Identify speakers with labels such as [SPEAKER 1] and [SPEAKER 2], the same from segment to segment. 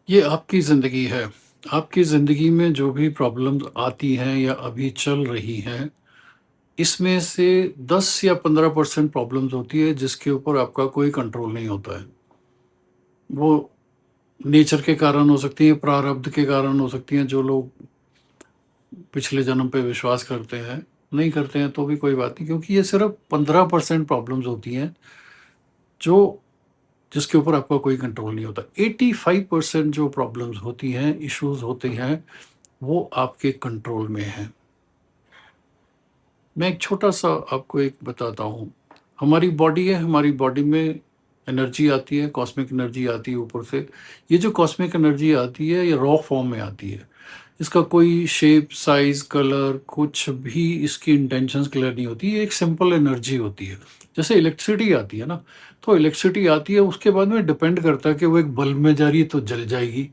[SPEAKER 1] ये आपकी ज़िंदगी है। आपकी ज़िंदगी में जो भी प्रॉब्लम्स आती हैं या अभी चल रही हैं, इसमें से 10 या 15% प्रॉब्लम्स होती है जिसके ऊपर आपका कोई कंट्रोल नहीं होता है। वो नेचर के कारण हो सकती हैं, प्रारब्ध के कारण हो सकती हैं, जो लोग पिछले जन्म पे विश्वास करते हैं, नहीं करते हैं तो भी कोई बात नहीं, क्योंकि ये सिर्फ़ 15% प्रॉब्लम्स होती हैं जो जिसके ऊपर आपका कोई कंट्रोल नहीं होता। 85% जो प्रॉब्लम्स होती हैं, इश्यूज़ होते हैं, वो आपके कंट्रोल में हैं। मैं एक छोटा-सा आपको एक बताता हूँ। हमारी बॉडी है, हमारी बॉडी में एनर्जी आती है, कॉस्मिक एनर्जी आती है ऊपर से। ये जो कॉस्मिक एनर्जी आती है, ये रॉ फॉर्म में आती है। इसका कोई शेप, साइज़, कलर कुछ भी इसकी इंटेंशंस क्लियर नहीं होती। ये एक सिंपल एनर्जी होती है। जैसे इलेक्ट्रिसिटी आती है ना, तो इलेक्ट्रिसिटी आती है, उसके बाद में डिपेंड करता है कि वो एक बल्ब में जा रही है तो जल जाएगी,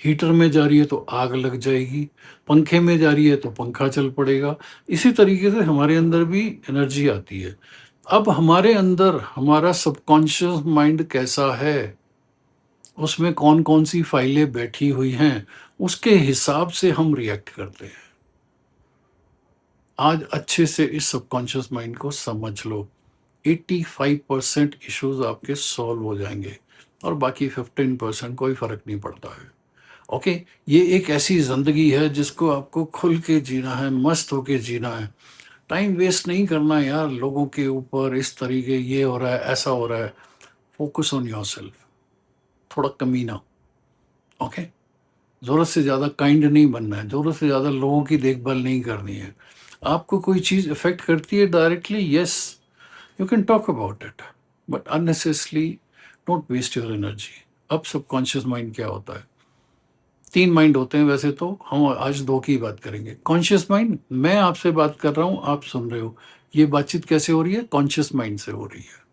[SPEAKER 1] हीटर में जा रही है तो आग लग जाएगी, पंखे में जा रही है तो पंखा चल पड़ेगा। इसी तरीके से हमारे अंदर भी एनर्जी आती है। अब हमारे अंदर हमारा सबकॉन्शियस माइंड कैसा है, उसमें कौन-कौन सी फाइलें बैठी हुई हैं, उसके हिसाब से हम रिएक्ट करते हैं। आज अच्छे से इस सबकॉन्शियस माइंड को समझ लो। 85% इश्यूज़ आपके सॉल्व हो जाएँगे और बाकी 15% कोई फ़र्क नहीं पड़ता है। ओके? ये एक ऐसी ज़िंदगी है जिसको आपको खुल के जीना है, मस्त होके जीना है। टाइम वेस्ट नहीं करना है यार लोगों के ऊपर, इस तरीके ये हो रहा है, ऐसा हो रहा है। फोकस ऑन योरसेल्फ, थोड़ा कमीना, ओके? ज़रूरत से ज़्यादा काइंड नहीं बनना है, ज़रूरत से ज़्यादा लोगों की देखभाल नहीं करनी है। आपको कोई चीज़ अफ़ेक्ट करती है directly, yes, you can talk about it, but unnecessarily don't waste your energy. अब सबकॉन्शियस माइंड क्या होता है? 3 माइंड होते हैं वैसे तो, हम आज 2 की बात करेंगे। कॉन्शियस माइंड, मैं आपसे बात कर रहा हूँ, आप सुन रहे हो। ये बातचीत कैसे हो रही है? कॉन्शियस माइंड से हो रही है।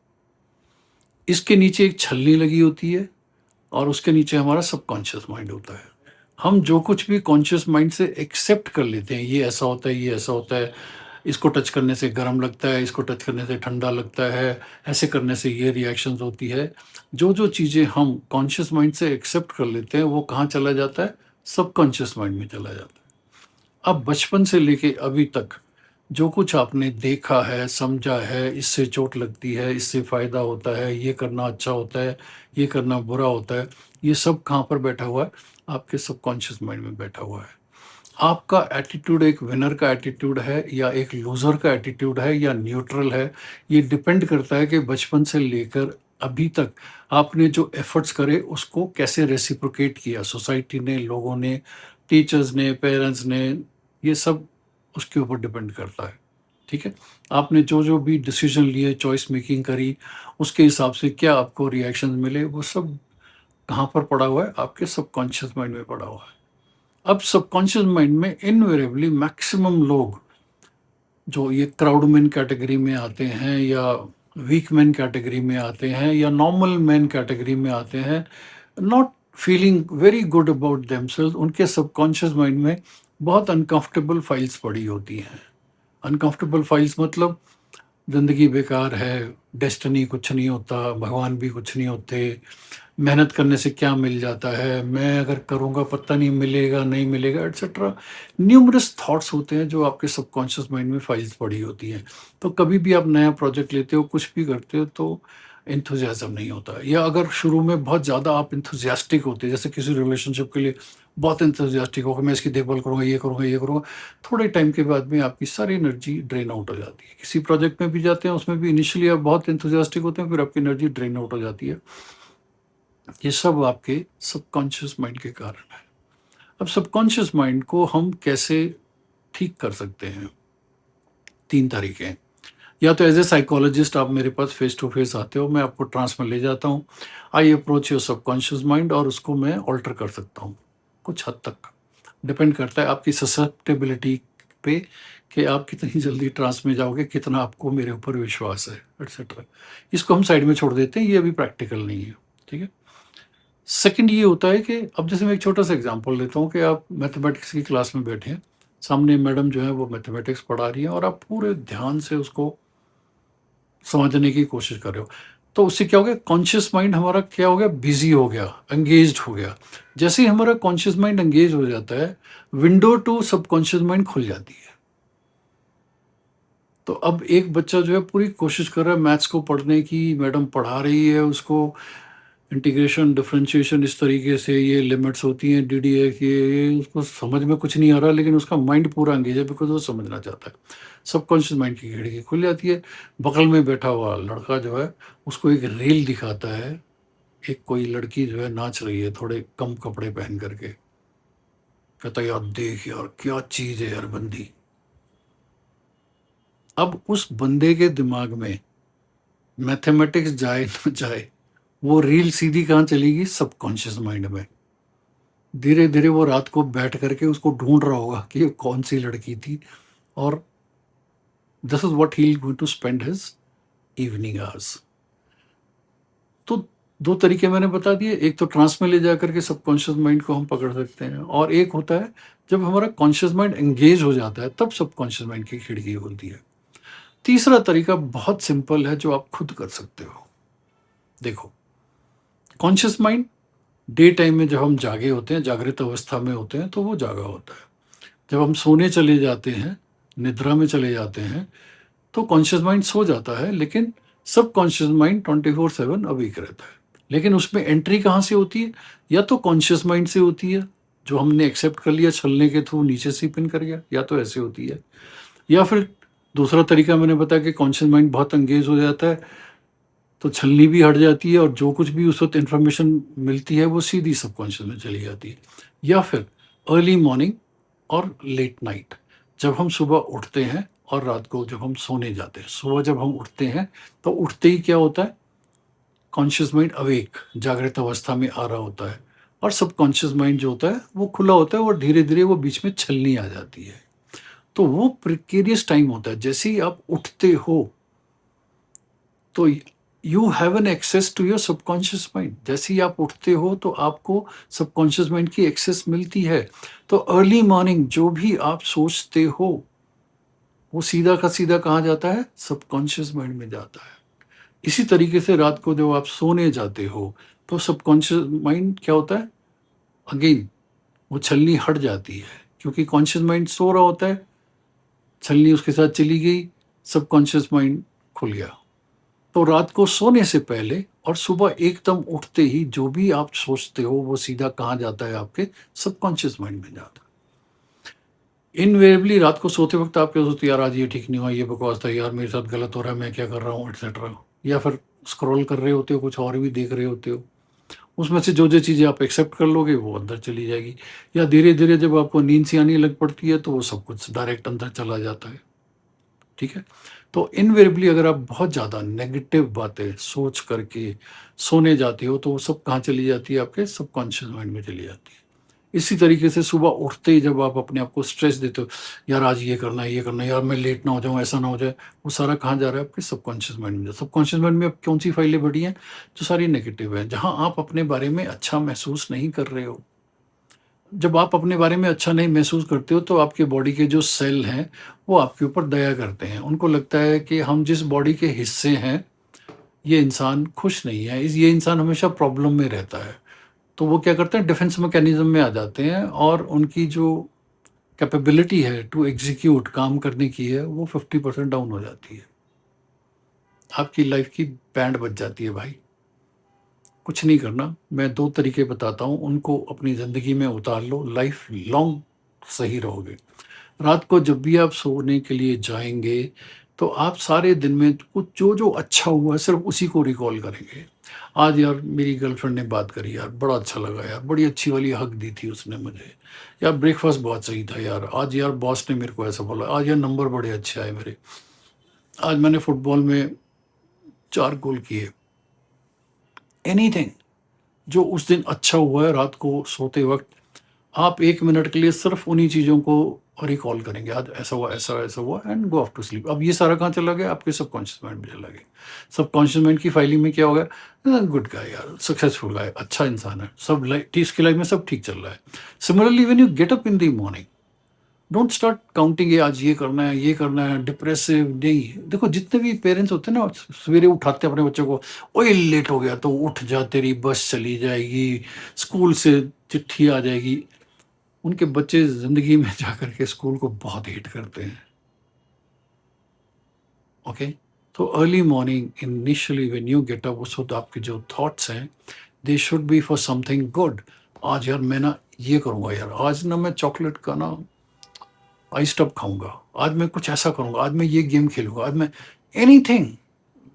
[SPEAKER 1] इसके नीचे एक छलनी लगी होती है और उसके नीचे हमारा सबकॉन्शियस माइंड होता है। हम जो कुछ भी कॉन्शियस माइंड से एक्सेप्ट कर लेते हैं, ये ऐसा होता है, ये ऐसा होता है, इसको टच करने से गरम लगता है, इसको टच करने से ठंडा लगता है, ऐसे करने से ये रिएक्शंस होती है। जो-जो चीज़ें हम कॉन्शियस माइंड से एक्सेप्ट कर लेते हैं, वो कहाँ चला जाता है? सबकॉन्शियस माइंड में चला जाता है। अब बचपन से लेके अभी तक जो कुछ आपने देखा है, समझा है, इससे चोट लगती है, इससे फ़ायदा होता है, ये करना अच्छा होता है, ये करना बुरा होता है, ये सब कहाँ पर बैठा हुआ है? आपके सबकॉन्शियस माइंड में बैठा हुआ है। आपका एटीट्यूड एक विनर का एटीट्यूड है या एक लूज़र का एटीट्यूड है या न्यूट्रल है, ये डिपेंड करता है कि बचपन से लेकर अभी तक आपने जो एफ़र्ट्स करे उसको कैसे रेसिप्रोकेट किया। सोसाइटी ने, लोगों ने, टीचर्स ने, पेरेंट्स ने, ये सब उसके ऊपर डिपेंड करता है। ठीक है? आपने जो-जो भी डिसीज़न लिए, चॉइस मेकिंग करी, उसके हिसाब से क्या आपको रिएक्शंस मिले, वो सब कहाँ पर पड़ा हुआ है? आपके सबकॉन्शियस माइंड में पड़ा हुआ है। अब सबकॉन्शियस माइंड में इनवेरिएबली मैक्सिमम लोग जो ये क्राउड मैन कैटेगरी में आते हैं या वीक मैन कैटेगरी में आते हैं या नॉर्मल मैन कैटेगरी में आते हैं, not feeling very good about themselves, उनके सबकॉन्शियस माइंड में बहुत अनकंफर्टेबल फाइल्स पड़ी होती हैं। अनकंफर्टेबल फाइल्स मतलब ज़िंदगी बेकार है, डेस्टिनी कुछ नहीं होता, भगवान भी कुछ नहीं होते, मेहनत करने से क्या मिल जाता है, मैं अगर करूँगा पता नहीं मिलेगा, नहीं मिलेगा, एटसेट्रा। न्यूमरस थॉट्स होते हैं जो आपके सबकॉन्शियस माइंड में फाइल्स पड़ी होती हैं। तो कभी भी आप नया प्रोजेक्ट लेते हो, कुछ भी करते हो तो एंथुसियाज़्म नहीं होता, या अगर शुरू में बहुत ज़्यादा आप एंथुसियास्टिक होते हैं, जैसे किसी रिलेशनशिप के लिए बहुत एंथुसियास्टिक हो कि मैं इसकी देखभाल करूँगा, ये करूँगा, ये करूँगा। थोड़े टाइम के बाद में आपकी सारी एनर्जी ड्रेन आउट हो जाती है। किसी प्रोजेक्ट में भी जाते हैं, उसमें भी इनिशियली आप बहुत एंथुसियास्टिक होते हैं, फिर आपकी एनर्जी ड्रेन आउट हो जाती है। ये सब आपके सबकॉन्शियस माइंड के कारण है। अब सबकॉन्शियस माइंड को हम कैसे ठीक कर सकते हैं? 3 तरीके हैं। या तो एज़ अ साइकोलॉजिस्ट आप मेरे पास फेस टू फेस आते हो, मैं आपको ट्रांस में ले जाता हूँ। I approach your subconscious mind और उसको मैं अल्टर कर सकता हूँ, कुछ हद तक। डिपेंड करता है आपकी ससेप्टेबिलिटी पे कि आप कितनी जल्दी ट्रांस में जाओगे, कितना आपको मेरे ऊपर विश्वास है, एटसेट्रा। इसको हम साइड में छोड़ देते हैं, ये अभी प्रैक्टिकल नहीं है, ठीक है? सेकंड ये होता है कि अब जैसे मैं एक छोटा-सा एग्ज़ाम्पल लेता हूँ कि आप मैथमेटिक्स की क्लास में बैठे हैं, सामने मैडम जो है वो मैथमेटिक्स पढ़ा रही हैं और आप पूरे ध्यान से उसको समझने की कोशिश कर रहे हो। तो उससे क्या हो गया, कॉन्शियस माइंड हमारा क्या हो गया, बिजी हो गया, एंगेज्ड हो गया। जैसे ही हमारा कॉन्शियस माइंड एंगेज हो जाता है, विंडो टू सबकॉन्शियस माइंड खुल जाती है। तो अब एक बच्चा जो है पूरी कोशिश कर रहा है मैथ्स को पढ़ने की, मैडम पढ़ा रही है उसको इंटीग्रेशन डिफरेंशिएशन इस तरीके से, ये लिमिट्स होती हैं डी डी एक्स, ये उसको समझ में कुछ नहीं आ रहा, लेकिन उसका माइंड पूरा एंगेज है बिकॉज वो समझना चाहता है। सबकॉन्शियस माइंड की खिड़की खुल जाती है। बगल में बैठा हुआ लड़का जो है उसको एक रील दिखाता है, एक कोई लड़की जो है नाच रही है थोड़े कम कपड़े पहन करके, कहता है यार देख यार क्या चीज है यार बंदी। अब उस बंदे के दिमाग में मैथमेटिक्स जाए न जाए, वो रील सीधी कहाँ चलेगी, सबकॉन्शियस माइंड में। धीरे धीरे वो रात को बैठ करके उसको ढूंढ रहा होगा कि ये कौन सी लड़की थी, और this is what he going to spend his evening hours. तो दो तरीके मैंने बता दिए, एक तो ट्रांस में ले जाकर के सबकॉन्शियस माइंड को हम पकड़ सकते हैं, और एक होता है जब हमारा कॉन्शियस माइंड एंगेज हो जाता है तब सबकॉन्शियस माइंड की खिड़की खुलती है। तीसरा तरीका बहुत सिंपल है जो आप खुद कर सकते हो। देखो, कॉन्शियस माइंड डे टाइम में जब हम जागे होते हैं, जागृत अवस्था में होते हैं, तो वो जागा होता है। जब हम सोने चले जाते हैं, निद्रा में चले जाते हैं, तो कॉन्शियस माइंड सो जाता है, लेकिन सब कॉन्शियस माइंड 24/7 अवेक रहता है। लेकिन उसमें एंट्री कहाँ से होती है, या तो कॉन्शियस माइंड से होती है, जो हमने एक्सेप्ट कर लिया छलने के थ्रू नीचे से पिन कर गया, या तो ऐसे होती है, या फिर दूसरा तरीका मैंने बताया कि कॉन्शियस माइंड बहुत एंगेज हो जाता है तो छलनी भी हट जाती है, और जो कुछ भी उस वक्त इन्फॉर्मेशन मिलती है वो सीधी सबकॉन्शियस में चली जाती है। या फिर अर्ली मॉर्निंग और लेट नाइट, जब हम सुबह उठते हैं और रात को जब हम सोने जाते हैं। सुबह जब हम उठते हैं तो उठते ही क्या होता है, कॉन्शियस माइंड अवेक, जागृत अवस्था में आ रहा होता है, और सबकॉन्शियस माइंड जो होता है वो खुला होता है, और धीरे धीरे वो बीच में छलनी आ जाती है। तो वो प्रिकेरियस टाइम होता है। जैसे ही आप उठते हो तो you have an access to your subconscious mind. जैसे ही आप उठते हो तो आपको सबकॉन्शियस माइंड की एक्सेस मिलती है। तो अर्ली मॉर्निंग जो भी आप सोचते हो वो सीधा का सीधा कहाँ जाता है, सबकॉन्शियस माइंड में जाता है। इसी तरीके से रात को जब आप सोने जाते हो तो सबकॉन्शियस माइंड क्या होता है, अगेन वो छलनी हट जाती है, क्योंकि कॉन्शियस माइंड सो रहा होता है, छलनी उसके साथ चली गई, सबकॉन्शियस माइंड खुल गया। तो रात को सोने से पहले और सुबह एकदम उठते ही जो भी आप सोचते हो वो सीधा कहाँ जाता है, आपके सबकॉन्शियस माइंड में जाता है। इनवेरिएबली रात को सोते वक्त आप क्या सोचते हो, यार आज ये ठीक नहीं हुआ, ये बकवास था यार, मेरे साथ गलत हो रहा है, मैं क्या कर रहा हूँ, एटसेट्रा। या फिर स्क्रॉल कर रहे होते हो, कुछ और भी देख रहे होते हो। उसमें से जो जो चीज़ें आप एक्सेप्ट कर लोगे वो अंदर चली जाएगी। या धीरे धीरे जब आपको नींद सी आने लग पड़ती है तो वो सब कुछ डायरेक्ट अंदर चला जाता है। ठीक है। तो इनवेरिएबली अगर आप बहुत ज़्यादा नेगेटिव बातें सोच करके सोने जाते हो तो वो सब कहाँ चली जाती है, आपके सबकॉन्शियस माइंड में चली जाती है। इसी तरीके से सुबह उठते ही जब आप अपने आप को स्ट्रेस देते हो, यार आज ये करना है, ये करना है, यार मैं लेट ना हो जाऊँ, ऐसा ना हो जाए, वो सारा कहाँ जा रहा है, आपके सबकॉन्शियस माइंड में। सबकॉन्शियस माइंड में अब कौन सी फाइलें बढ़ी हैं, जो सारी नेगेटिव है, जहाँ आप अपने बारे में अच्छा महसूस नहीं कर रहे हो। जब आप अपने बारे में अच्छा नहीं महसूस करते हो तो आपके बॉडी के जो सेल हैं वो आपके ऊपर दया करते हैं। उनको लगता है कि हम जिस बॉडी के हिस्से हैं ये इंसान खुश नहीं है, ये इंसान हमेशा प्रॉब्लम में रहता है। तो वो क्या करते हैं, डिफेंस मैकेनिज्म में आ जाते हैं, और उनकी जो कैपेबिलिटी है टू एग्जीक्यूट काम करने की है वो 50% डाउन हो जाती है। आपकी लाइफ की बैंड बज जाती है भाई। कुछ नहीं करना, मैं दो तरीके बताता हूँ, उनको अपनी ज़िंदगी में उतार लो, लाइफ लॉन्ग सही रहोगे। रात को जब भी आप सोने के लिए जाएंगे तो आप सारे दिन में कुछ जो जो अच्छा हुआ है सिर्फ उसी को रिकॉल करेंगे। आज यार मेरी गर्लफ्रेंड ने बात करी यार, बड़ा अच्छा लगा यार, बड़ी अच्छी वाली हक दी थी उसने मुझे, यार ब्रेकफास्ट बहुत सही था यार, आज यार बॉस ने मेरे को ऐसा बोला, आज यार नंबर बड़े अच्छे आए मेरे, आज मैंने फुटबॉल में 4 गोल किए। एनीथिंग जो उस दिन अच्छा हुआ है, रात को सोते वक्त आप 1 मिनट के लिए सिर्फ उन्हीं चीज़ों को रिकॉल करेंगे, आज ऐसा हुआ, ऐसा ऐसा हुआ, and go off to sleep. अब ये सारा कहाँ चला गया, आपके सबकॉन्शियस माइंड में चला गया। सबकॉन्शियस माइंड की फाइलिंग में क्या हो गया, गुड गाय यार, सक्सेसफुल गाय, अच्छा इंसान है, सब लाइफ इसकी लाइफ में सब ठीक चल रहा है। Similarly when you get up in the morning, don't start counting, ये आज ये करना है, ये करना है, डिप्रेसिव नहीं। देखो जितने भी पेरेंट्स होते हैं ना, सवेरे उठाते हैं अपने बच्चों को, ओए लेट हो गया तो उठ जा, तेरी बस चली जाएगी, स्कूल से चिट्ठी आ जाएगी। उनके बच्चे ज़िंदगी में जाकर के स्कूल को बहुत हेट करते हैं। ओके, तो early morning initially when you get up, उस वक्त आपके जो थॉट्स हैं they should be for something good. आज यार मैं ना ये करूँगा, यार आज ना मैं चॉकलेट का ना आइस टब खाऊंगा, आज मैं कुछ ऐसा करूँगा, आज मैं ये गेम खेलूँगा, आज मैं anything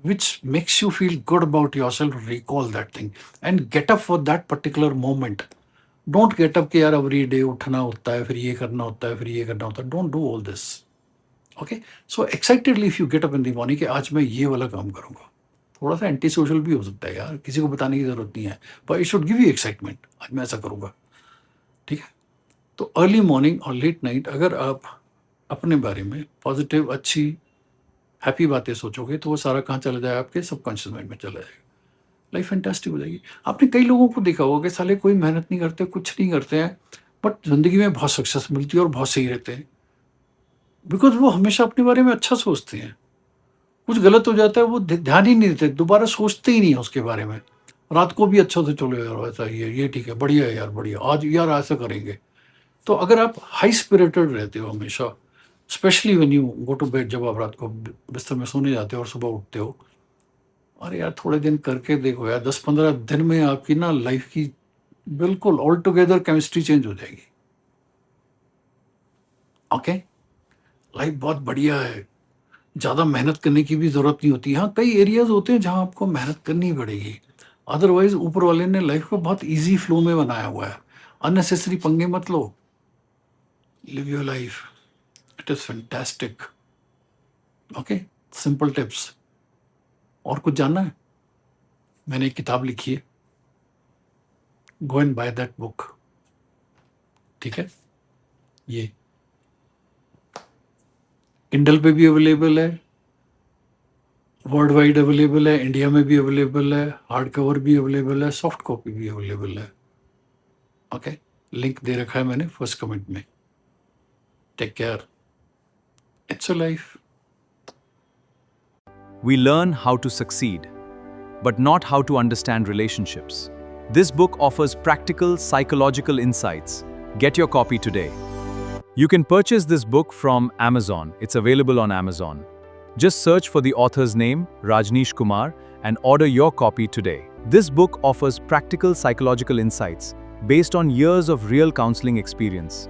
[SPEAKER 1] which makes you feel good about yourself, recall that thing and get up for that particular moment. Don't get up कि यार every day उठना होता है, फिर ये करना होता है, फिर ये करना होता है. Don't do all this. Okay? So excitedly if you get up in the morning कि आज मैं ये वाला काम करूँगा. थोड़ा सा एंटी सोशल भी हो सकता है यार, किसी को बताने की जरूरत नहीं है, but it should give you excitement. आज मैं ऐसा करूँगा, ठीक है? तो अर्ली मॉर्निंग और लेट नाइट अगर आप अपने बारे में पॉजिटिव, अच्छी, हैप्पी बातें सोचोगे तो वो सारा कहाँ चला जाएगा, आपके सबकॉन्शियस माइंड में चला जाएगा। लाइफ फैंटास्टिक हो जाएगी। आपने कई लोगों को देखा होगा कि साले कोई मेहनत नहीं करते, कुछ नहीं करते हैं, बट ज़िंदगी में बहुत सक्सेस मिलती है और बहुत सही रहते हैं, बिकॉज वो हमेशा अपने बारे में अच्छा सोचते हैं। कुछ गलत हो जाता है वो ध्यान ही नहीं देते, दोबारा सोचते ही नहीं है उसके बारे में। रात को भी अच्छा से चलो यार, ऐसा ही है, ये ठीक है, बढ़िया है यार, बढ़िया, आज यार ऐसा करेंगे। तो अगर आप हाई स्पिरिटेड रहते हो हमेशा, specially when you go to bed, जब आप रात को बिस्तर में सोने जाते हो और सुबह उठते हो, अरे यार थोड़े दिन करके देखो यार, 10-15 दिन में आपकी ना लाइफ की बिल्कुल ऑल टुगेदर केमिस्ट्री चेंज हो जाएगी। ओके, लाइफ बहुत बढ़िया है, ज़्यादा मेहनत करने की भी ज़रूरत नहीं होती। हाँ, कई एरियाज होते हैं जहाँ आपको मेहनत करनी पड़ेगी, अदरवाइज ऊपर वाले ने लाइफ को बहुत ईजी फ्लो में बनाया हुआ है। अननेसेसरी पंगे मत लो, live your life, it is fantastic. Okay, simple tips. और कुछ जानना है? मैंने एक किताब लिखी है, go and buy that book, ठीक है? ये किंडल पे भी अवेलेबल है, वर्ल्ड वाइड अवेलेबल है, इंडिया में भी अवेलेबल है, हार्ड कवर भी अवेलेबल है, सॉफ्ट कॉपी भी अवेलेबल है। ओके, लिंक दे रखा है मैंने फर्स्ट कमेंट में। Take care, it's a life.
[SPEAKER 2] We learn how to succeed, but not how to understand relationships. This book offers practical psychological insights. Get your copy today. You can purchase this book from Amazon. It's available on Amazon. Just search for the author's name, Rajneesh Kumar, and order your copy today. This book offers practical psychological insights based on years of real counseling experience.